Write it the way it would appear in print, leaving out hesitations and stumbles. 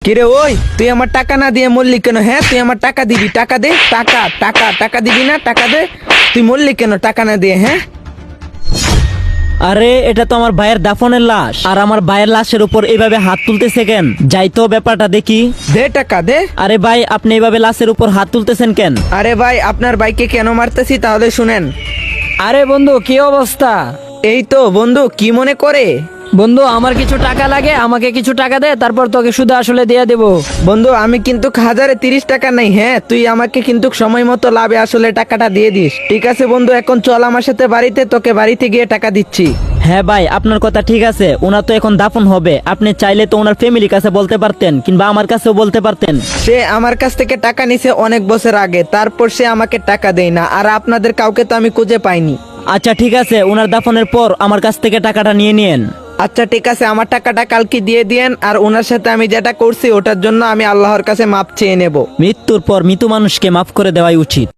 কিরে ওই, তুই আমার টাকা না দিয়ে মরলি কেন? হ্যাঁ, তুই আমার টাকা দিবি, টাকা দে, টাকা টাকা টাকা দিবি না? টাকা দে। তুই মরলি কেন টাকা না দিয়ে? হ্যাঁ, আরে এটা তো আমার ভাইয়ের দাফনের লাশ, আর আমার ভাইয়ের লাশের উপর এইভাবে হাত তুলতেছে কেন? যাই তো ব্যাপারটা দেখি। দে টাকা দে। আরে ভাই, আপনি এইভাবে লাশের উপর হাত তুলতেছেন কেন? আরে ভাই, আপনার বাইকে কেন মারতেছি তাহলে শুনেন। আরে বন্ধু, কি অবস্থা? এই তো বন্ধু, কি মনে করে? বন্ধু, আমার কিছু টাকা লাগে, আমাকে কিছু টাকা দে, তারপর তোকে শুধু আসলে দিয়ে দেবো। বন্ধু, আমি কিন্তু 1030 টাকা নেই। হ্যাঁ, তুই আমাকে কিন্তু সময় মতো লাভে আসলে টাকাটা দিয়ে দিস। ঠিক আছে বন্ধু, এখন চল আমার সাথে বাড়িতে, তোকে বাড়িতে গিয়ে টাকা দিচ্ছি। হ্যাঁ ভাই, আপনার কথা ঠিক আছে। ওনার তো এখন দাফন হবে, আপনি চাইলে তো ওনার ফ্যামিলির কাছে বলতে পারতেন, কিংবা আমার কাছেও বলতে পারতেন। সে আমার কাছ থেকে টাকা নিছে অনেক বছর আগে, তারপর সে আমাকে টাকা দেয় না, আর আপনাদের কাউকে তো আমি খুঁজে পাইনি। আচ্ছা ঠিক আছে, ওনার দাফনের পর আমার কাছ থেকে টাকাটা নিয়ে নিয়েন। আচ্ছা ঠিক আছে, আমার টাকাটা কালকে দিয়ে দিয়েন, আর ওনার সাথে আমি যেটা করছি ওটার জন্য আমি আল্লাহর কাছে মাপ চেয়ে নেব। মৃত্যুর পর মৃত মানুষকে মাফ করে দেওয়াই উচিত।